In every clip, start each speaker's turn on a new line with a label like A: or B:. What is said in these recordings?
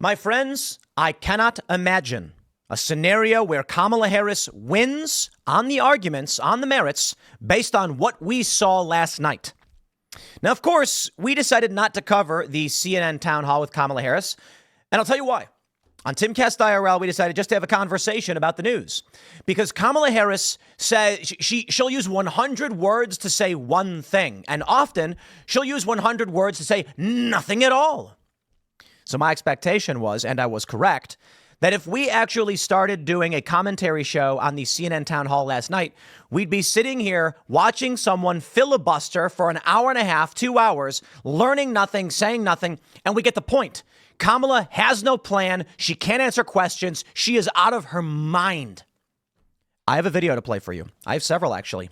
A: My friends, I cannot imagine a scenario where Kamala Harris wins on the arguments, on the merits, based on what we saw last night. Now, of course, we decided not to cover the CNN town hall with Kamala Harris, and I'll tell you why. On Timcast IRL, we decided just to have a conversation about the news because Kamala Harris says she'll use 100 words to say one thing, and often she'll use 100 words to say nothing at all. So my expectation was, and I was correct, that if we actually started doing a commentary show on the CNN town hall last night, we'd be sitting here watching someone filibuster for an hour and a half, 2 hours, learning nothing, saying nothing, and we get the point. Kamala has no plan. She can't answer questions. She is out of her mind. I have a video to play for you. I have several, actually.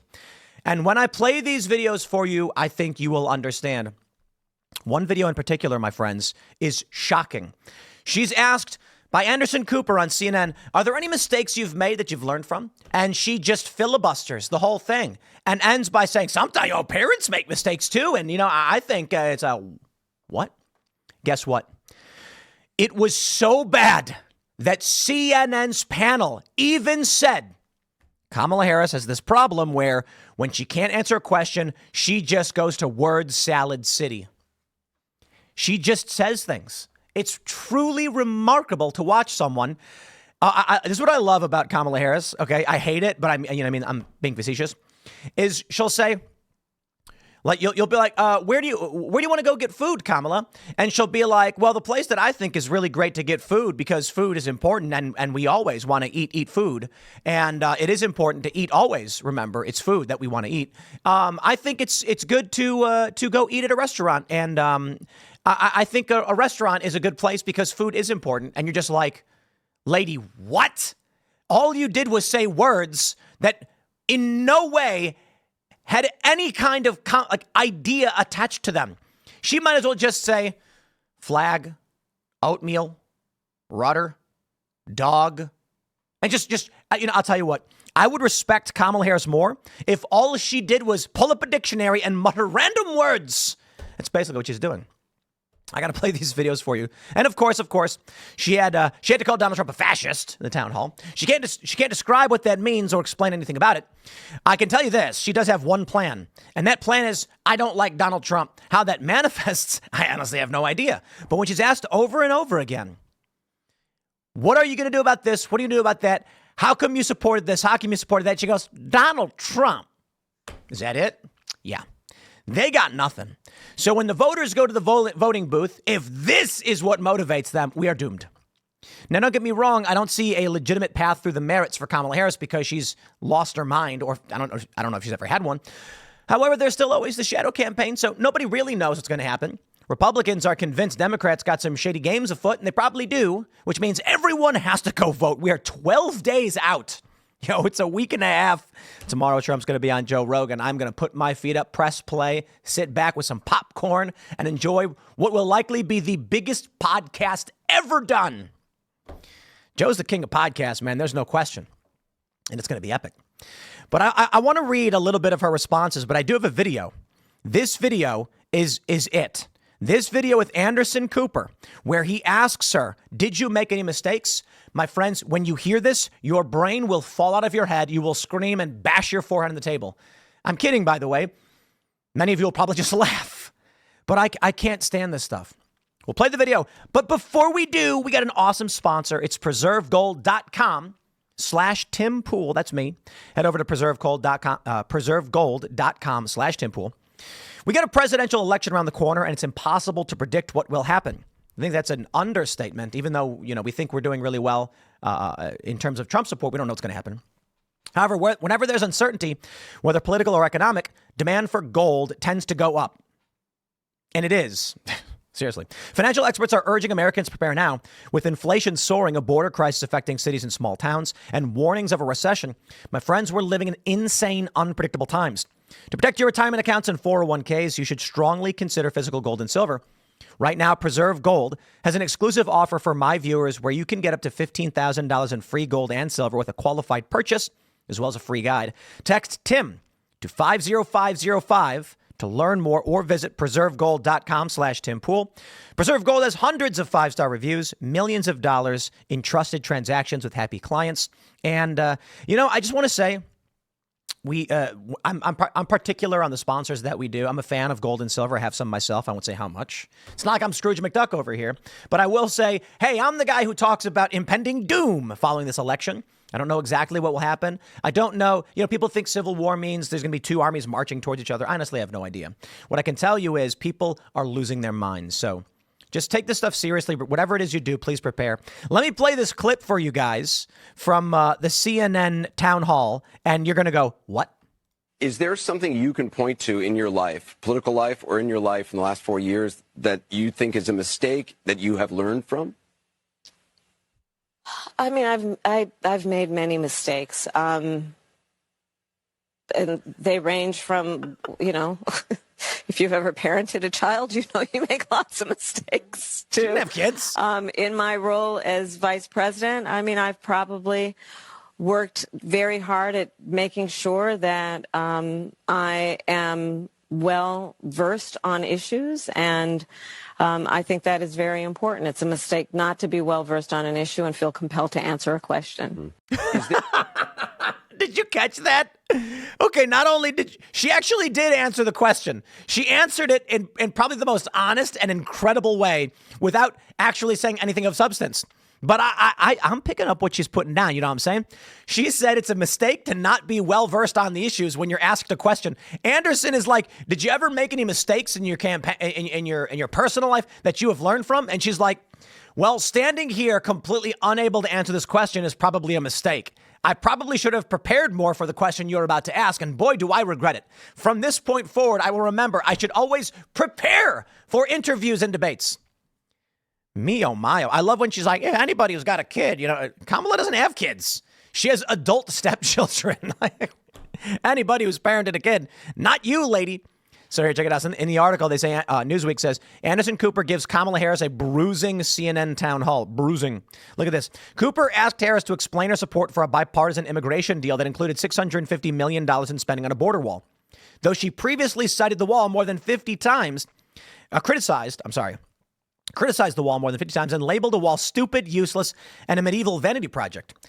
A: And when I play these videos for you, I think you will understand. One video in particular, my friends, is shocking. She's asked by Anderson Cooper on CNN, are there any mistakes you've made that you've learned from? And she just filibusters the whole thing and ends by saying, sometimes your parents make mistakes too. And, I think it's a what? Guess what? It was so bad that CNN's panel even said Kamala Harris has this problem where when she can't answer a question, she just goes to word salad city. She just says things. It's truly remarkable to watch someone. This is what I love about Kamala Harris. OK, I hate it, but I'm being facetious. Is she'll say, like, you'll be like, where do you want to go get food, Kamala? And she'll be like, well, the place that I think is really great to get food because food is important and we always want to eat food. And it is important to eat always. Remember, it's food that we want to eat. I think it's good to go eat at a restaurant. And I think a restaurant is a good place because food is important. And you're just like, lady, what? All you did was say words that in no way had any kind of idea attached to them. She might as well just say flag, oatmeal, rudder, dog. And just I'll tell you what, I would respect Kamala Harris more if all she did was pull up a dictionary and mutter random words. That's basically what she's doing. I got to play these videos for you. And of course, she had to call Donald Trump a fascist in the town hall. She can't describe what that means or explain anything about it. I can tell you this. She does have one plan. And that plan is, I don't like Donald Trump. How that manifests, I honestly have no idea. But when she's asked over and over again, what are you going to do about this? What are you going to do about that? How come you supported this? How come you supported that? She goes, Donald Trump. Is that it? Yeah. They got nothing. So when the voters go to the voting booth, if this is what motivates them, we are doomed. Now, don't get me wrong. I don't see a legitimate path through the merits for Kamala Harris because she's lost her mind, or I don't know if she's ever had one. However, there's still always the shadow campaign, so nobody really knows what's going to happen. Republicans are convinced Democrats got some shady games afoot, and they probably do, which means everyone has to go vote. We are 12 days out. It's a week and a half. Tomorrow, Trump's going to be on Joe Rogan. I'm going to put my feet up, press play, sit back with some popcorn, and enjoy what will likely be the biggest podcast ever done. Joe's the king of podcasts, man. There's no question. And it's going to be epic. But I want to read a little bit of her responses, but I do have a video. This video is it. This video with Anderson Cooper, where he asks her, did you make any mistakes? My friends, when you hear this, your brain will fall out of your head. You will scream and bash your forehead on the table. I'm kidding, by the way. Many of you will probably just laugh. But I can't stand this stuff. We'll play the video. But before we do, we got an awesome sponsor. It's preservegold.com/Tim Pool. That's me. Head over to preservegold.com/Tim Pool. We got a presidential election around the corner, and it's impossible to predict what will happen. I think that's an understatement, even though, we think we're doing really well in terms of Trump support. We don't know what's going to happen. However, whenever there's uncertainty, whether political or economic, demand for gold tends to go up. And it is. Seriously. Financial experts are urging Americans to prepare now. With inflation soaring, a border crisis affecting cities and small towns, and warnings of a recession, my friends, we're living in insane, unpredictable times. To protect your retirement accounts and 401ks, you should strongly consider physical gold and silver. Right now, Preserve Gold has an exclusive offer for my viewers where you can get up to $15,000 in free gold and silver with a qualified purchase, as well as a free guide. Text TIM to 50505 to learn more or visit preservegold.com/Tim Pool. Preserve Gold has hundreds of 5-star reviews, millions of dollars in trusted transactions with happy clients. And, I just want to say, I'm particular on the sponsors that we do. I'm a fan of gold and silver. I have some myself. I won't say how much. It's not like I'm Scrooge McDuck over here, but I will say, hey, I'm the guy who talks about impending doom following this election. I don't know exactly what will happen. I don't know. People think civil war means there's going to be two armies marching towards each other. Honestly, I have no idea. What I can tell you is people are losing their minds. So just take this stuff seriously. But whatever it is you do, please prepare. Let me play this clip for you guys from the CNN town hall. And you're going to go, what?
B: Is there something you can point to in your life, political life or in your life in the last 4 years that you think is a mistake that you have learned from?
C: I mean, I've made many mistakes, and they range from, if you've ever parented a child, you make lots of mistakes too.
A: You didn't have kids.
C: In my role as vice president, I mean, I've probably worked very hard at making sure that I am well versed on issues, and I think that is very important. It's a mistake not to be well versed on an issue and feel compelled to answer a question.
A: Did you catch that? Okay, not only she actually did answer the question. She answered it in probably the most honest and incredible way without actually saying anything of substance. But I'm picking up what she's putting down. You know what I'm saying? She said it's a mistake to not be well-versed on the issues when you're asked a question. Anderson is like, did you ever make any mistakes in your campaign, in your personal life that you have learned from? And she's like, well, standing here completely unable to answer this question is probably a mistake. I probably should have prepared more for the question you're about to ask, and boy, do I regret it. From this point forward, I will remember I should always prepare for interviews and debates. Me, oh my, I love when she's like, yeah, anybody who's got a kid, Kamala doesn't have kids. She has adult stepchildren. Anybody who's parented a kid, not you, lady. So here, check it out. In the article, they say, Newsweek says, Anderson Cooper gives Kamala Harris a bruising CNN town hall. Bruising. Look at this. Cooper asked Harris to explain her support for a bipartisan immigration deal that included $650 million in spending on a border wall. Though she previously cited the wall more than 50 times, criticized the wall more than 50 times and labeled the wall stupid, useless, and a medieval vanity project.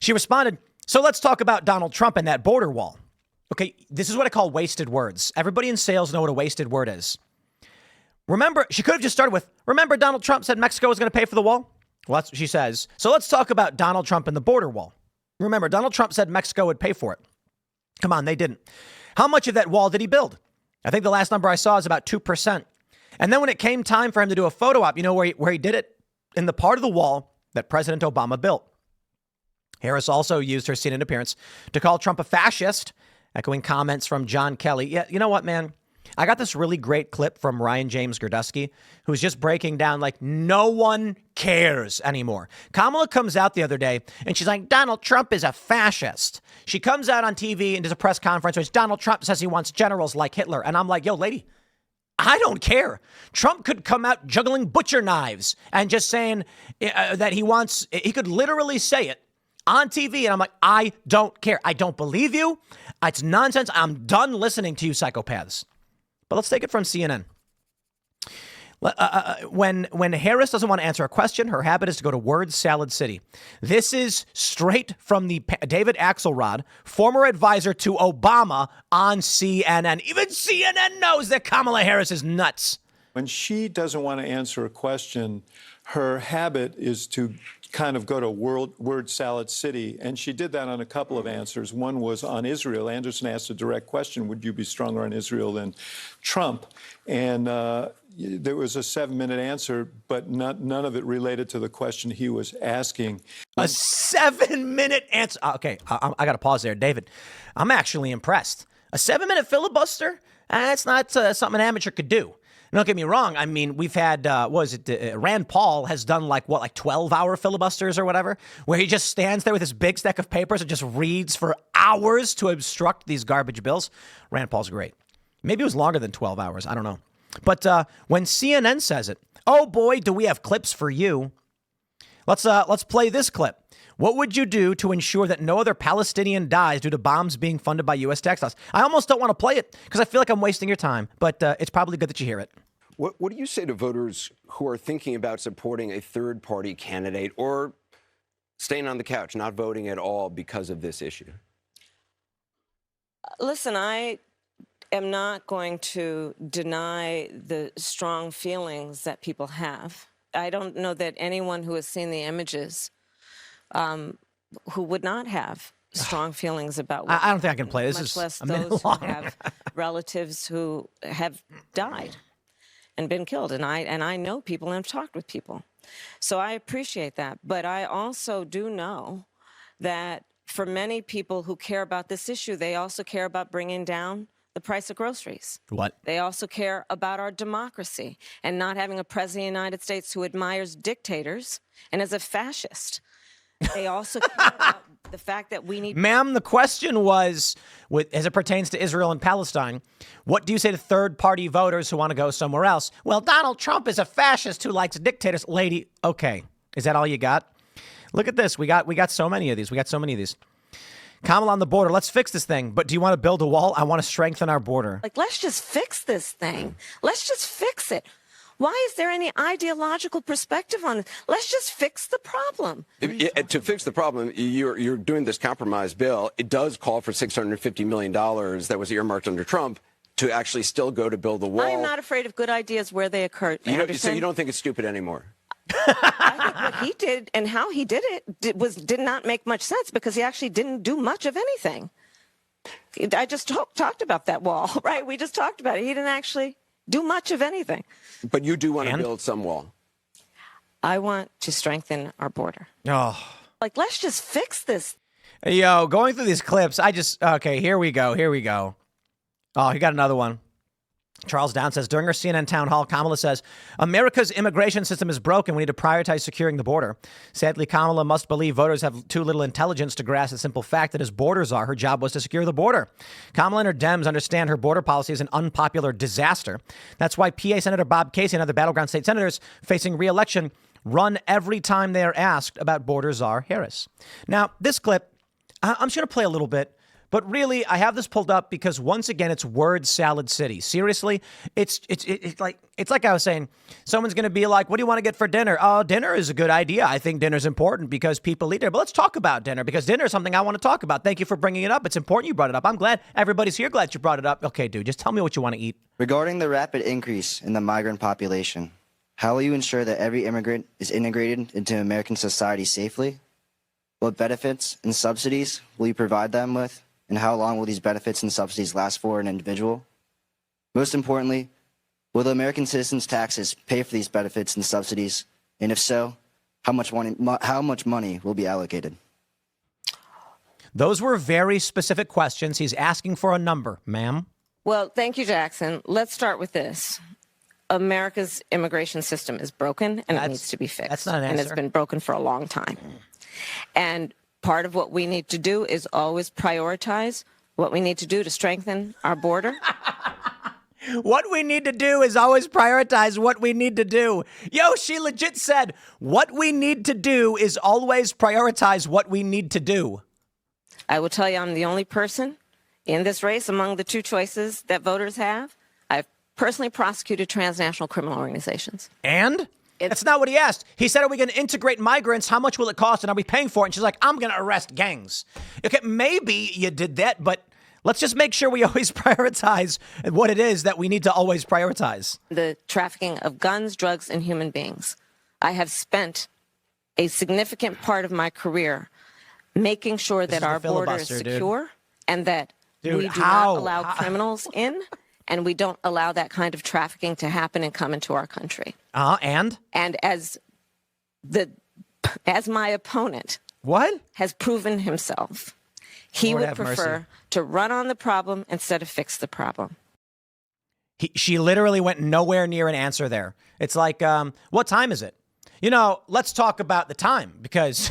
A: She responded, so let's talk about Donald Trump and that border wall. Okay, this is what I call wasted words. Everybody in sales know what a wasted word is. Remember, she could have just started with, remember Donald Trump said Mexico was going to pay for the wall? Well, that's what she says. So let's talk about Donald Trump and the border wall. Remember, Donald Trump said Mexico would pay for it. Come on, they didn't. How much of that wall did he build? I think the last number I saw is about 2%. And then when it came time for him to do a photo op, you know where he did it? In the part of the wall that President Obama built. Harris also used her CNN appearance to call Trump a fascist, echoing comments from John Kelly. Yeah, you know what, man? I got this really great clip from Ryan James Gerdusky, who's just breaking down like no one cares anymore. Kamala comes out the other day and she's like, Donald Trump is a fascist. She comes out on TV and does a press conference where Donald Trump says he wants generals like Hitler. And I'm like, yo, lady, I don't care. Trump could come out juggling butcher knives and just saying that he could literally say it on TV. And I'm like, I don't care. I don't believe you. It's nonsense. I'm done listening to you psychopaths. But let's take it from CNN. When Harris doesn't want to answer a question, her habit is to go to Word Salad City. This is straight from the David Axelrod, former advisor to Obama on CNN. Even CNN knows that Kamala Harris is nuts.
D: When she doesn't want to answer a question, her habit is to kind of go to Word Salad City. And she did that on a couple of answers. One was on Israel. Anderson asked a direct question, would you be stronger on Israel than Trump? And there was a 7-minute answer, but none of it related to the question he was asking.
A: A 7-minute answer. Okay, I got to pause there. David, I'm actually impressed. A 7-minute filibuster? That's not something an amateur could do. Don't get me wrong. I mean, we've had, Rand Paul has done like 12-hour filibusters or whatever, where he just stands there with his big stack of papers and just reads for hours to obstruct these garbage bills. Rand Paul's great. Maybe it was longer than 12 hours. I don't know. But when CNN says it, oh boy, do we have clips for you. Let's play this clip. What would you do to ensure that no other Palestinian dies due to bombs being funded by U.S. tax dollars? I almost don't want to play it because I feel like I'm wasting your time, but it's probably good that you hear it.
B: What do you say to voters who are thinking about supporting a third-party candidate or staying on the couch, not voting at all because of this issue?
C: Listen, I am not going to deny the strong feelings that people have. I don't know that anyone who has seen the images who would not have strong feelings about what
A: I don't think I can play this.
C: much less
A: a minute
C: those who
A: long.
C: have relatives who have died and been killed. And I know people and have talked with people. So I appreciate that. But I also do know that for many people who care about this issue, they also care about bringing down the price of groceries.
A: What?
C: They also care about our democracy and not having a president of the United States who admires dictators and is a fascist. They also care about the fact that we need...
A: Ma'am, the question was, as it pertains to Israel and Palestine, what do you say to third-party voters who want to go somewhere else? Well, Donald Trump is a fascist who likes dictators. Lady, okay. Is that all you got? Look at this. We got so many of these. Kamala on the border. Let's fix this thing. But do you want to build a wall? I want to strengthen our border.
C: Like, let's just fix this thing. Let's just fix it. Why is there any ideological perspective on it? Let's just fix the problem.
B: To fix the problem, you're doing this compromise bill. It does call for $650 million that was earmarked under Trump to actually still go to build the wall.
C: I am not afraid of good ideas where they occur.
B: So you don't think it's stupid anymore?
C: I think what he did and how he did it did not make much sense because he actually didn't do much of anything. I just talked about that wall, right? We just talked about it. He didn't actually do much of anything.
B: But you do want to build some wall.
C: I want to strengthen our border.
A: Oh.
C: Like, let's just fix this.
A: Yo, going through these clips, okay, here we go. Oh, he got another one. Charles Down says, during her CNN town hall, Kamala says, America's immigration system is broken. We need to prioritize securing the border. Sadly, Kamala must believe voters have too little intelligence to grasp the simple fact that as borders are, her job was to secure the border. Kamala and her Dems understand her border policy is an unpopular disaster. That's why PA Senator Bob Casey and other battleground state senators facing re-election run every time they are asked about border czar Harris. Now, this clip, I'm just going to play a little bit. But really, I have this pulled up because once again, it's word salad city. Seriously, it's like I was saying, someone's going to be like, what do you want to get for dinner? Oh, dinner is a good idea. I think dinner's important because people eat dinner. But let's talk about dinner because dinner is something I want to talk about. Thank you for bringing it up. It's important you brought it up. I'm glad everybody's here. Glad you brought it up. Okay, dude, just tell me what you want to eat.
E: Regarding the rapid increase in the migrant population, how will you ensure that every immigrant is integrated into American society safely? What benefits and subsidies will you provide them with? And how long will these benefits and subsidies last for an individual? Most importantly, will the American citizens' taxes pay for these benefits and subsidies? And if so, how much money will be allocated?
A: Those were very specific questions. He's asking for a number, ma'am.
C: Well, thank you, Jackson. Let's start with this. America's immigration system is broken and it needs to be fixed.
A: That's not an answer.
C: And it's been broken for a long time. And part of what we need to do is always prioritize what we need to do to strengthen our border.
A: What we need to do is always prioritize what we need to do. Yo, she legit said, what we need to do is always prioritize what we need to do.
C: I will tell you, I'm the only person in this race among the two choices that voters have. I've personally prosecuted transnational criminal organizations.
A: And? That's not what he asked. He said, are we going to integrate migrants? How much will it cost? And are we paying for it? And she's like, I'm going to arrest gangs. Okay, maybe you did that, but let's just make sure we always prioritize what it is that we need to always prioritize.
C: The trafficking of guns, drugs, and human beings. I have spent a significant part of my career making sure that our border is secure and that we do not allow criminals in. And we don't allow that kind of trafficking to happen and come into our country.
A: And
C: as my opponent has proven himself, he would prefer to run on the problem instead of fix the problem.
A: She literally went nowhere near an answer there. It's like, what time is it? You know, let's talk about the time because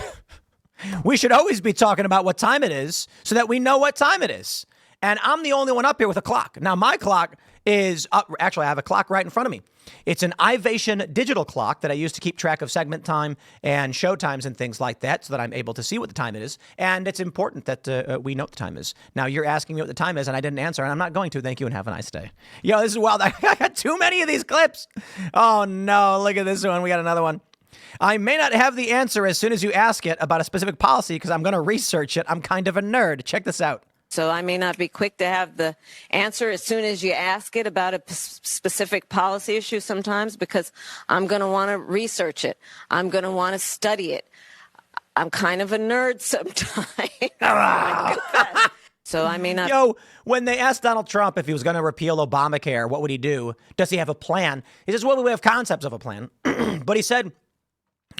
A: we should always be talking about what time it is so that we know what time it is. And I'm the only one up here with a clock. Now, my clock is up. Actually, I have a clock right in front of me. It's an evasion digital clock that I use to keep track of segment time and show times and things like that so that I'm able to see what the time is. And it's important that we know what the time is. Now, you're asking me what the time is, and I didn't answer, and I'm not going to. Thank you, and have a nice day. Yo, this is wild. I got too many of these clips. Oh, no. Look at this one. We got another one. I may not have the answer as soon as you ask it about a specific policy because I'm going to research it. I'm kind of a nerd. Check this out.
C: So I may not be quick to have the answer as soon as you ask it about a specific policy issue sometimes because I'm going to want to research it. I'm going to want to study it. I'm kind of a nerd sometimes. So I may not.
A: Yo, when they asked Donald Trump if he was going to repeal Obamacare, what would he do? Does he have a plan? He says, well, we have concepts of a plan. But he said,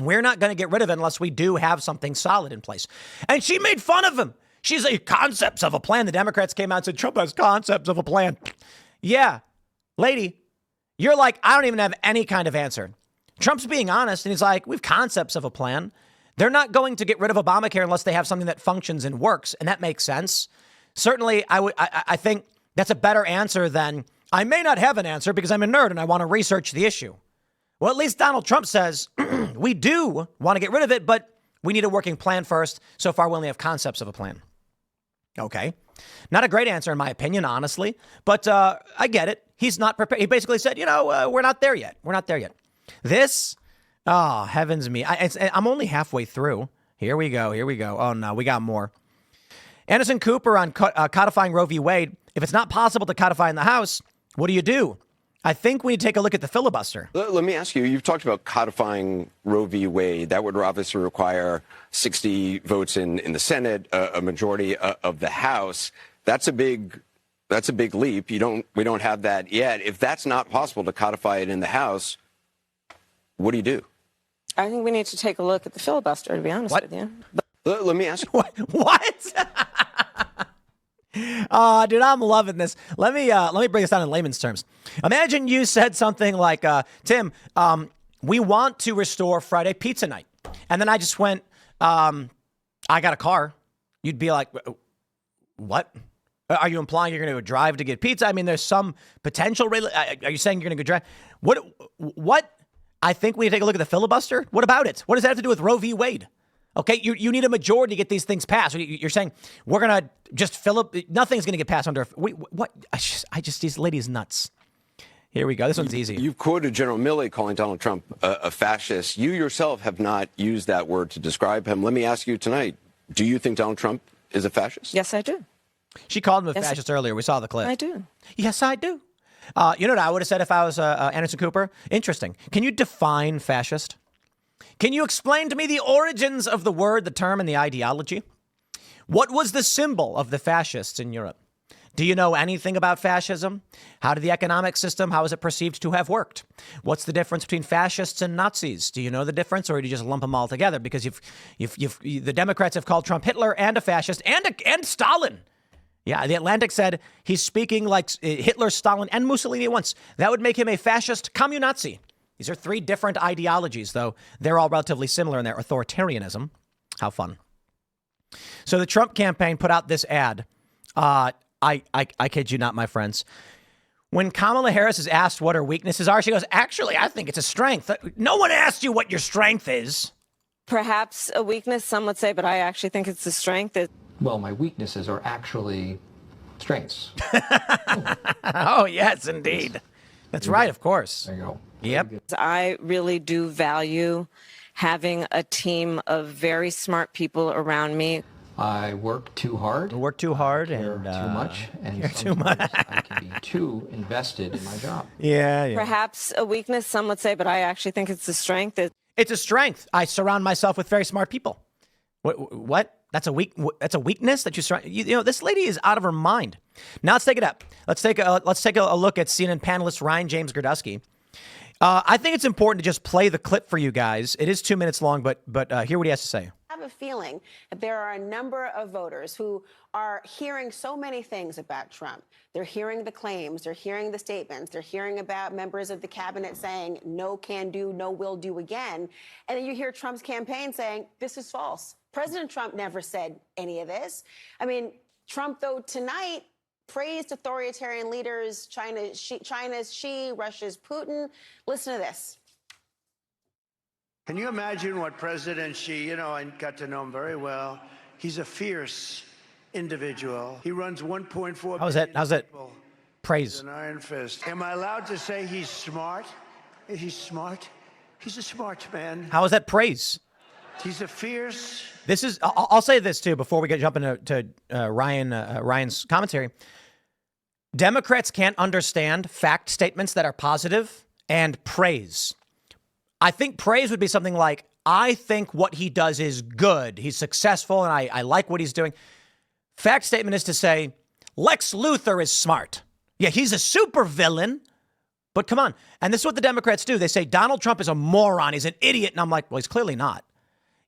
A: we're not going to get rid of it unless we do have something solid in place. And she made fun of him. She's like, concepts of a plan. The Democrats came out and said, Trump has concepts of a plan. Yeah, lady, you're like, I don't even have any kind of answer. Trump's being honest, and he's like, we have concepts of a plan. They're not going to get rid of Obamacare unless they have something that functions and works, and that makes sense. Certainly, I think that's a better answer than, I may not have an answer because I'm a nerd and I want to research the issue. Well, at least Donald Trump says, we do want to get rid of it, but we need a working plan first. So far, we only have concepts of a plan. Okay. Not a great answer, in my opinion, honestly, but I get it. He's not prepared. He basically said, we're not there yet. We're not there yet. This, oh, heavens me. I'm only halfway through. Here we go. Oh, no, we got more. Anderson Cooper on codifying Roe v. Wade. If it's not possible to codify in the House, what do? I think we need to take a look at the filibuster.
B: Let me ask you, you've talked about codifying Roe v. Wade. That would obviously require 60 votes in the Senate, a majority of the House. That's a big leap. We don't have that yet. If that's not possible to codify it in the House, what do you do?
C: I think we need to take a look at the filibuster, to be honest with you.
B: Let me ask you.
A: What? Dude, I'm loving this. Let me break this down in layman's terms. Imagine you said something like, Tim, we want to restore Friday pizza night. And then I just went, I got a car. You'd be like, what? Are you implying you're going to drive to get pizza? I mean, there's some potential. Are you saying you're going to go drive? What? I think we need to take a look at the filibuster. What about it? What does that have to do with Roe v. Wade? Okay, you need a majority to get these things passed. You're saying we're going to just fill up. Nothing's going to get passed under. What? These ladies nuts. Here we go. This one's easy.
B: You've quoted General Milley calling Donald Trump a fascist. You yourself have not used that word to describe him. Let me ask you tonight, do you think Donald Trump is a fascist?
C: Yes, I do.
A: She called him a fascist earlier. We saw the clip.
C: I do.
A: Yes, I do. You know what I would have said if I was Anderson Cooper? Interesting. Can you define fascist? Can you explain to me the origins of the word, the term, and the ideology? What was the symbol of the fascists in Europe? Do you know anything about fascism? How did the economic system, how is it perceived to have worked? What's the difference between fascists and Nazis? Do you know the difference, or do you just lump them all together? Because the Democrats have called Trump Hitler and a fascist and Stalin. Yeah, The Atlantic said he's speaking like Hitler, Stalin, and Mussolini at once. That would make him a fascist communazi. These are three different ideologies, though they're all relatively similar in their authoritarianism. How fun. So the Trump campaign put out this ad. I kid you not, my friends. When Kamala Harris is asked what her weaknesses are, she goes, actually, I think it's a strength. No one asked you what your strength is.
C: Perhaps a weakness, some would say, but I actually think it's a strength.
F: Well, my weaknesses are actually strengths.
A: Oh, yes, indeed. That's right, of course.
F: There you go.
A: Yep.
C: I really do value having a team of very smart people around me.
F: I work too hard.
A: Work too hard
F: care
A: and
F: too much, and
A: care too much.
F: I can be too invested in my job.
A: Yeah.
C: Perhaps a weakness, some would say, but I actually think it's a strength.
A: It's a strength. I surround myself with very smart people. What? That's a weakness that you surround. This lady is out of her mind. Now let's take it up. Let's take a look at CNN panelist Ryan James Gerdusky. I think it's important to just play the clip for you guys. It is 2 minutes long, but hear what he has to say.
G: I have a feeling that there are a number of voters who are hearing so many things about Trump. They're hearing the claims, they're hearing the statements, they're hearing about members of the cabinet saying no can do, no will do again. And then you hear Trump's campaign saying this is false. President Trump never said any of this. I mean, Trump, though, tonight praised authoritarian leaders. China's Xi, Russia's Putin. Listen to this.
H: Can you imagine what President Xi, I got to know him very well. He's a fierce individual. He runs 1.4
A: How's that praise?
H: an iron fist. Am I allowed to say he's smart? He's smart. He's a smart man.
A: How is that praise?
H: He's a fierce.
A: This is. I'll say this too before we jump into Ryan's commentary. Democrats can't understand fact statements that are positive and praise. I think praise would be something like, I think what he does is good. He's successful, and I like what he's doing. Fact statement is to say, Lex Luthor is smart. Yeah, he's a super villain, but come on. And this is what the Democrats do. They say Donald Trump is a moron. He's an idiot. And I'm like, well, he's clearly not.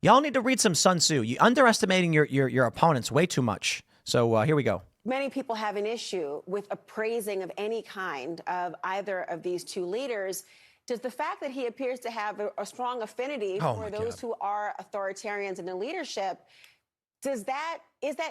A: Y'all need to read some Sun Tzu. You're underestimating your opponents way too much. So here we go.
G: Many people have an issue with appraising of any kind of either of these two leaders. Does the fact that he appears to have a strong affinity for those who are authoritarians in the leadership, is that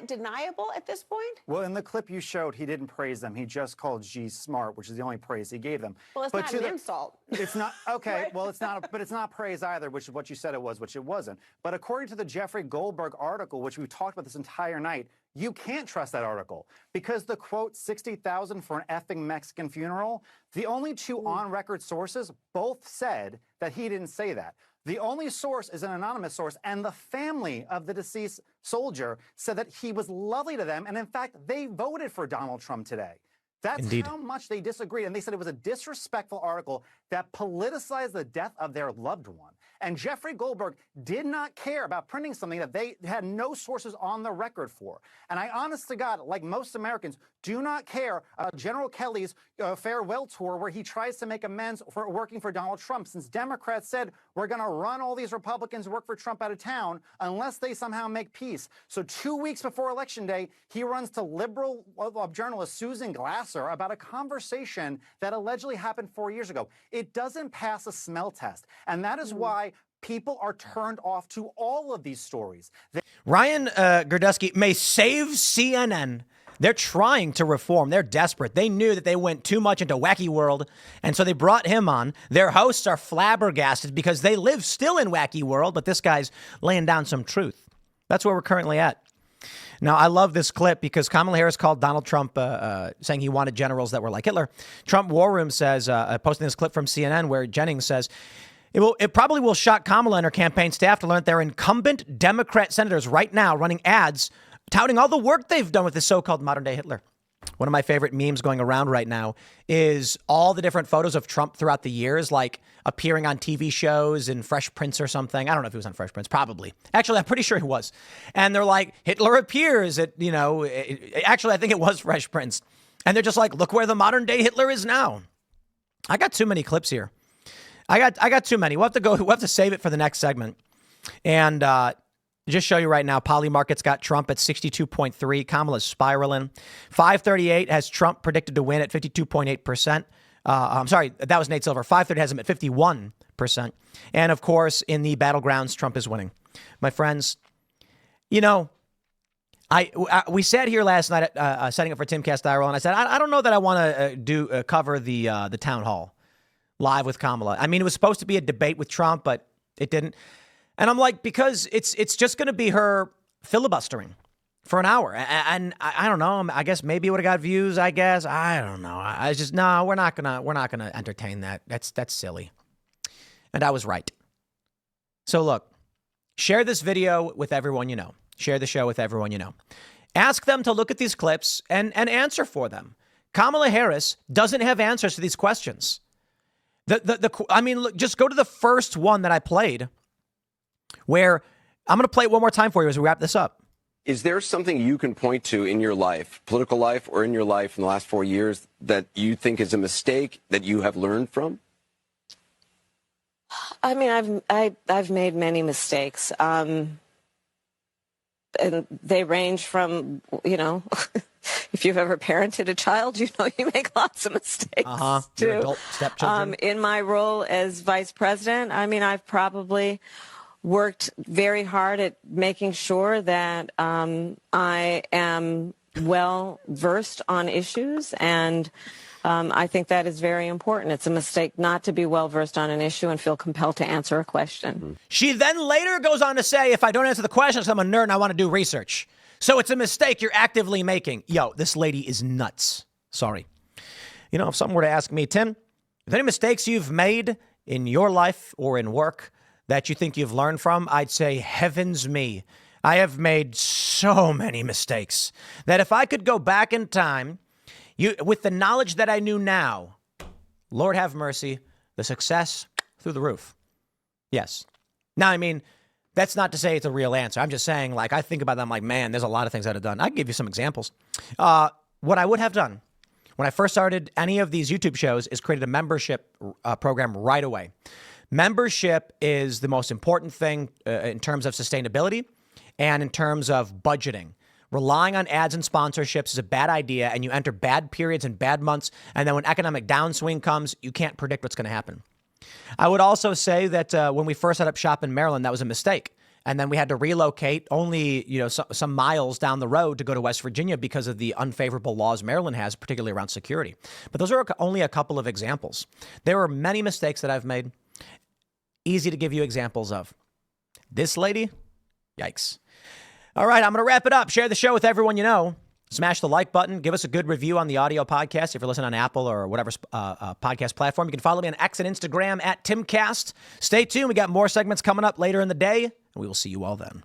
G: deniable at this point?
I: Well, in the clip you showed, he didn't praise them. He just called Xi smart, which is the only praise he gave them.
G: Well, it's not an insult.
I: It's not, okay, well, it's not, but it's not praise either, which is what you said it was, which it wasn't. But according to the Jeffrey Goldberg article, which we talked about this entire night, you can't trust that article because the quote, 60,000 for an effing Mexican funeral, the only two on-record sources both said that he didn't say that. The only source is an anonymous source, and the family of the deceased soldier said that he was lovely to them, and in fact, they voted for Donald Trump today. That's
A: Indeed.
I: how much they disagreed, and they said it was a disrespectful article that politicized the death of their loved one. And Jeffrey Goldberg did not care about printing something that they had no sources on the record for. And I, honest to God, like most Americans, do not care about General Kelly's farewell tour where he tries to make amends for working for Donald Trump, since Democrats said we're going to run all these Republicans who work for Trump out of town unless they somehow make peace. So 2 weeks before Election Day, he runs to liberal journalist Susan Glasser about a conversation that allegedly happened 4 years ago. It doesn't pass a smell test. And that is why people are turned off to all of these stories.
A: Ryan Gerdusky may save CNN. They're trying to reform. They're desperate. They knew that they went too much into Wacky World, and so they brought him on. Their hosts are flabbergasted because they live still in Wacky World, but this guy's laying down some truth. That's where we're currently at. Now, I love this clip because Kamala Harris called Donald Trump saying he wanted generals that were like Hitler. Trump War Room says, posting this clip from CNN where Jennings says, it probably will shock Kamala and her campaign staff to learn that there are incumbent Democrat senators right now running ads touting all the work they've done with this so-called modern-day Hitler. One of my favorite memes going around right now is all the different photos of Trump throughout the years, like appearing on TV shows in Fresh Prince or something. I don't know if he was on Fresh Prince, probably. Actually, I'm pretty sure he was. And they're like, Hitler appears at, actually, I think it was Fresh Prince. And they're just like, look where the modern-day Hitler is now. I got too many clips here. I got too many. We'll have to save it for the next segment. And just show you right now, Polymarket's got Trump at 62.3. Kamala's spiraling. 538 has Trump predicted to win at 52.8%. I'm sorry, that was Nate Silver. 530 has him at 51%. And of course, in the battlegrounds, Trump is winning. My friends, we sat here last night setting up for Timcast IRL, and I said, I don't know that I want to cover the town hall live with Kamala. I mean, it was supposed to be a debate with Trump, but it didn't. And I'm like, because it's just going to be her filibustering for an hour. And I don't know. I guess maybe it would have got views, I guess. I don't know. We're not going to entertain that. That's silly. And I was right. So look, share this video with everyone you know. Share the show with everyone you know. Ask them to look at these clips and answer for them. Kamala Harris doesn't have answers to these questions. Look, just go to the first one that I played, where I'm going to play it one more time for you as we wrap this up.
B: Is there something you can point to in your life, political life or in your life in the last 4 years, that you think is a mistake that you have learned from?
C: I mean, I've made many mistakes. And they range from, if you've ever parented a child, you make lots of mistakes. Too.
A: Your adult stepchildren.
C: In my role as vice president, I mean, I've probably worked very hard at making sure that I am well versed on issues, and I think that is very important. It's a mistake not to be well versed on an issue and feel compelled to answer a question.
A: She then later goes on to say, if I don't answer the questions, I'm a nerd and I want to do research. So it's a mistake you're actively making. Yo, this lady is nuts. Sorry. You know, if someone were to ask me, Tim, if any mistakes you've made in your life or in work that you think you've learned from, I'd say, heavens me. I have made so many mistakes that if I could go back in time, with the knowledge that I knew now, Lord have mercy, the success through the roof. Yes. Now, I mean, that's not to say it's a real answer. I'm just saying, like, I think about that. I'm like, man, there's a lot of things I'd have done. I can give you some examples. What I would have done when I first started any of these YouTube shows is created a membership program right away. Membership is the most important thing in terms of sustainability and in terms of budgeting. Relying on ads and sponsorships is a bad idea, and you enter bad periods and bad months, and then when economic downswing comes, you can't predict what's going to happen. I would also say that when we first set up shop in Maryland, that was a mistake. And then we had to relocate only, some miles down the road to go to West Virginia because of the unfavorable laws Maryland has, particularly around security. But those are only a couple of examples. There were many mistakes that I've made. Easy to give you examples of. This lady, yikes. All right, I'm going to wrap it up. Share the show with everyone you know. Smash the like button. Give us a good review on the audio podcast if you're listening on Apple or whatever podcast platform. You can follow me on X and Instagram at Timcast. Stay tuned. We got more segments coming up later in the day, and we will see you all then.